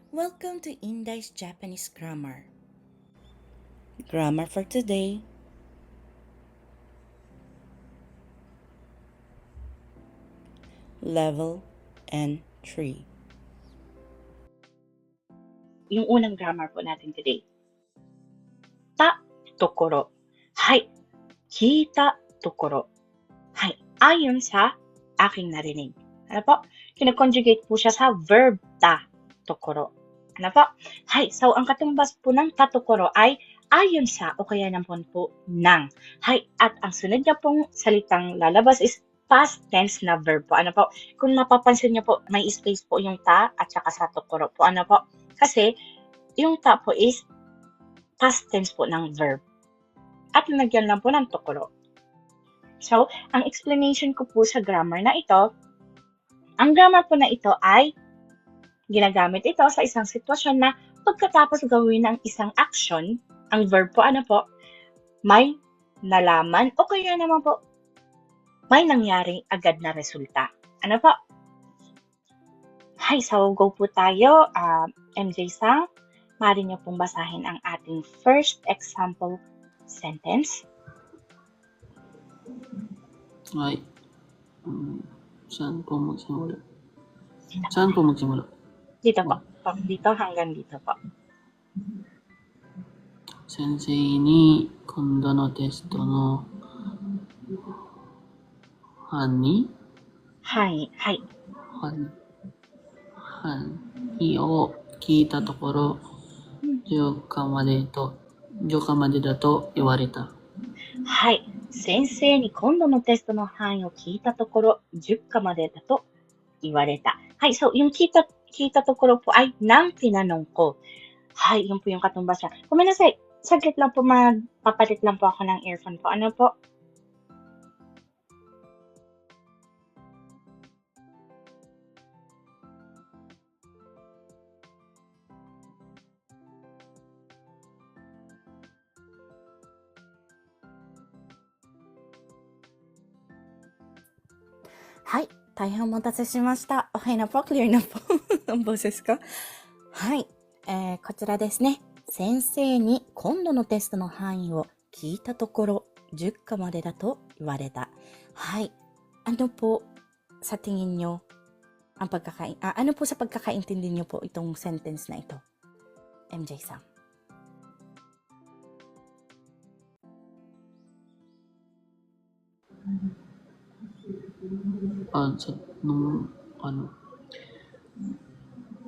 Welcome to Indai's Japanese Grammar. Grammar for today. Level N3. Yung unang grammar po natin today. Ta, tokoro. Hay, kita, tokoro. Hay, ayon sa aking narinig. Ano po? Kinakonjugate po siya sa verb ta, tokoro. Ano po? Hay, so ang katumbas po ng ta, tokoro ay ayon sa o kaya naman po ng. Hay, at ang sunod niya pong salitang lalabas is past tense na verb po. Ano po? Kung mapapansin niyo po, may space po yung ta at saka sa tokoro po. Ano po? Kasi yung ta po is past tense po ng verb. At nilagyan lang po ng tokoro. So, ang explanation ko po sa grammar na ito, ang grammar po na ito ay ginagamit ito sa isang sitwasyon na pagkatapos gawin ng isang action, ang verb po ano po, may nalaman o kaya naman po may nangyaring agad na resulta. Ano po? Hi, so go po tayo. MJ-san, maaari niyo pong basahin ang ating first example sentence. はい。saan po magsimula? Saan po magsimula? Dito po. Dito hanggang dito po. Sensei ni kondo no testo no hani? Hi. Hani o kita tokoro 10日までだと言われた。はい。先生に今度のテストの範囲を聞いたところ、10課までだと言われた。はい。So, yung kita to ko po ay nang tinanong ko. Hay, yun po yung katumbas niya. Kuminasay, saglit lang po, papalit lang po ako ng earphone po. Ano po? Hi, 大変お待たせしました。Okay na po? Clear na po? ang boses ko? はい、こちらですね。先生に今度のテストの範囲を聞いたところ、10課までだと言われた。はい。Ano po sa tingin nyo ang ano po sa pagkakaintindi nyo po itong sentence na ito? MJ-san.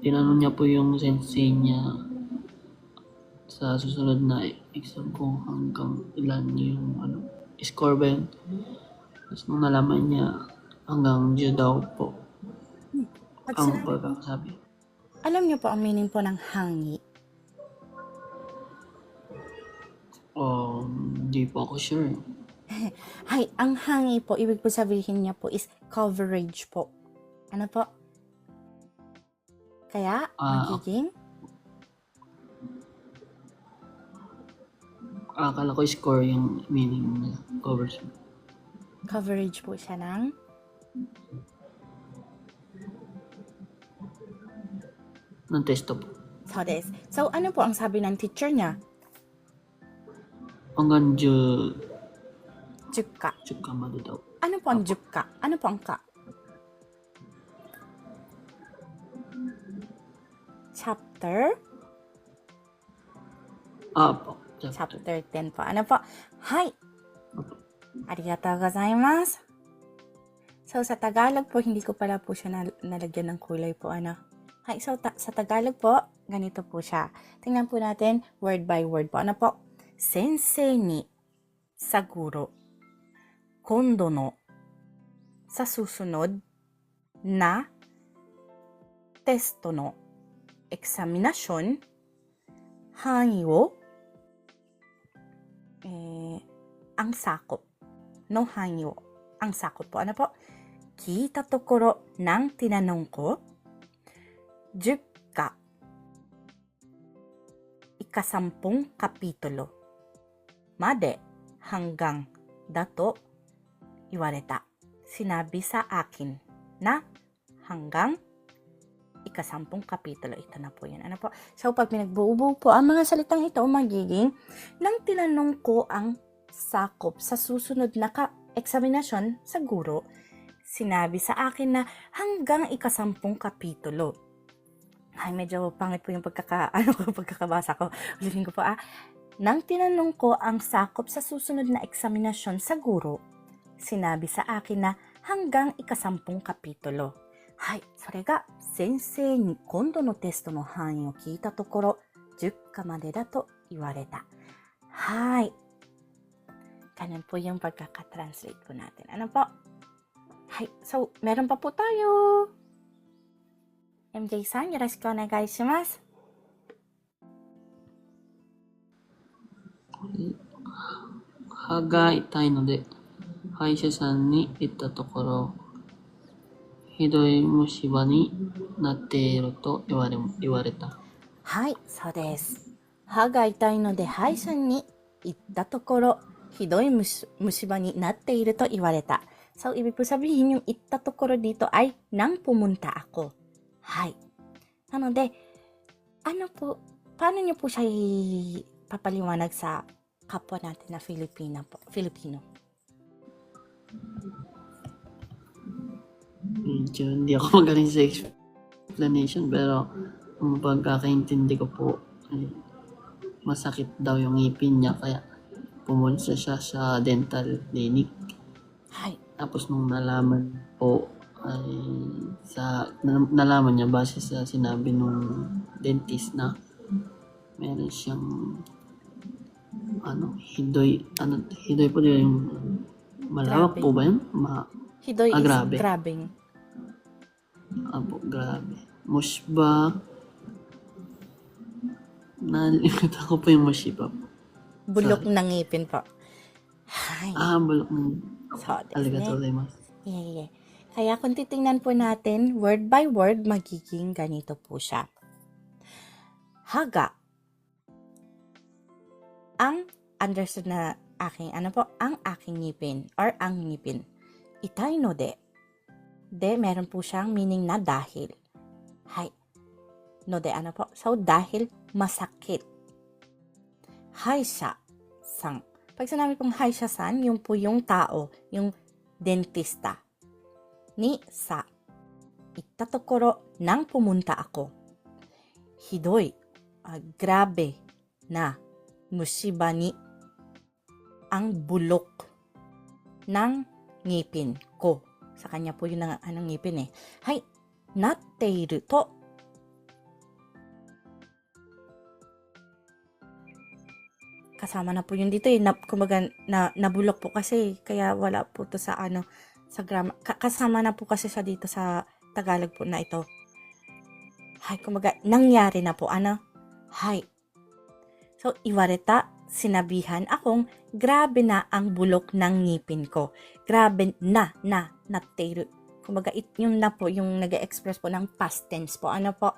Tinanong niya po yung sensei niya sa susunod na exam kung hanggang ilan yung score ba yun. Tapos nung nalaman niya hanggang 10 daw po ang pagkakasabi. Alam niyo po ang meaning po ng hangi? Hindi po ako sure. Hay, ang hangi po, ibig po sabihin niya po is coverage po. Ano po? Kaya, magiging? Akala ko score yung meaning nila. Coverage. Coverage po siya ng? Ng testo po. So, so, ano po ang sabi ng teacher niya? Hanggang 10 Jukka. 10 mado daw. Ano po ang jukka? Ano po ang ka? Chapter? Po. Chapter 10 po. Ano po? Hi! Arigatou gozaimasu. So, sa Tagalog po, hindi ko pala po siya nalagyan ng kulay po. Ano? Hi, so sa Tagalog po, ganito po siya. Tingnan po natin word by word po. Ano po? Sensei ni sa guro. Kondo no sa susunod na testo no eksaminasyon hangi wo ang sakop no hangi wo ang sakop po. Ano po? Kita tokoro ng tinanong ko 10 ka 10 kapitulo made hanggang dato iwareta. Sinabi sa akin na hanggang ikasampung kapitulo. Ito na po yan. Ano po? So, pag pinagbuo po ang mga salitang ito, magiging, nang tinanong ko ang sakop sa susunod na eksaminasyon sa guro, sinabi sa akin na hanggang ikasampung kapitulo. Ay, medyo pangit po yung pagkakabasa ko. Ulitin ko po Nang tinanong ko ang sakop sa susunod na eksaminasyon sa guro, sinabi sa akin na hanggang ikasampung kapitulo. はい、それが先生に今度のテストの範囲を聞いたところ、10課までだと言われた。はい。Ganun po yung pagkakatranslate po natin. Ano po? Hi. So, meron pa po tayo. MJ-san, yoroshiku onegai shimasu. 歯が痛いので歯医者さんに行ったところ、ひどい虫歯になっていると言われた。はい、そうです。歯が痛いので歯医者に行ったところ、ひどい虫歯になっていると言われた。So, ibig po sabihin yung itta tokoro dito ay nang pumunta ako. Hay. Ano de, paano nyo po siya papaliwanag sa kapwa natin na Filipino? Medyo hindi ako magaling sa explanation, pero ang pagkakaintindi ko po ay masakit daw yung ngipin niya, kaya pumunta siya sa dental clinic. Hay. Tapos nung nalaman po ay nalaman niya base sa sinabi nung dentist na meron siyang hidoy po yung malawak Grabe. po ba yun? Hidoy is grabe. grabbing. Grabe. Mushba. Nalimutan ko po yung mushba. Bulok ng ngipin po. Hay. Bulok ng So, arigatou gozaimasu. Yeah. Kaya kung titingnan po natin, word by word, magiging ganito po siya. Haga. Ang understood na ang aking ngipin or ang ngipin. Itai no de. De, meron po siyang meaning na dahil. Hay. No de, So, dahil masakit. Haisha-san. Pag sinabi pong haisha-san, yung po yung tao, yung dentista. Ni sa. Itta tokoro nang pumunta ako. Hidoy. Grabe na mushiba ni ang bulok ng ngipin ko. Sa kanya po yun ang ngipin eh. Hay, natteiru to. Kasama na po yun dito eh. Kumbaga, nabulok po kasi. Kaya wala po to sa sa grammar. Kasama na po kasi siya dito sa Tagalog po na ito. Hay, kumbaga, nangyari na po. Hay. So, iwareta, sinabihan akong grabe na ang bulok ng ngipin ko. Grabe natteiru. Kumbaga, yun na po yung nag-express po ng past tense po. Po?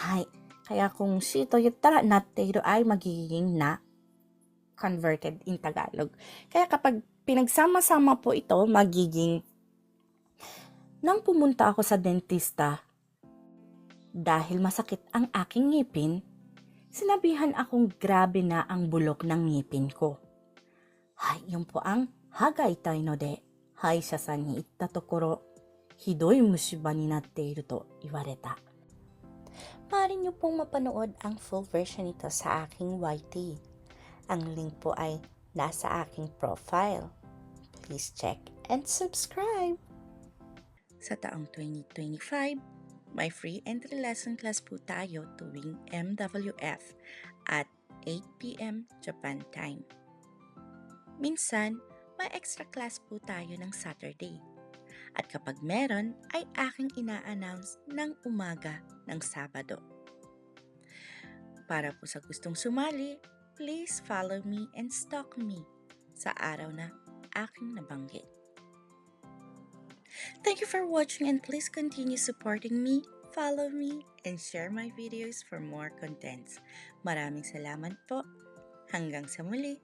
Hay. Kaya kung shito yuttara, natteiru ay magiging na converted in Tagalog. Kaya kapag pinagsama-sama po ito, magiging nang pumunta ako sa dentista dahil masakit ang aking ngipin, sinabihan akong grabe na ang bulok ng ngipin ko. Hay, yun po ang haga itai no de haisha-san ni itta tokoro, hidoi mushiba ni natteiru to iwareta. Maaari niyo pong mapanood ang full version nito sa aking YT. Ang link po ay nasa aking profile. Please check and subscribe! Sa taong 2025, may free entry lesson class po tayo tuwing MWF at 8 p.m. Japan time. Minsan, may extra class po tayo ng Saturday. At kapag meron, ay aking ina-announce ng umaga ng Sabado. Para po sa gustong sumali, please follow me and stalk me sa araw na aking nabanggit. Thank you for watching and please continue supporting me, follow me, and share my videos for more contents. Maraming salamat po. Hanggang sa muli.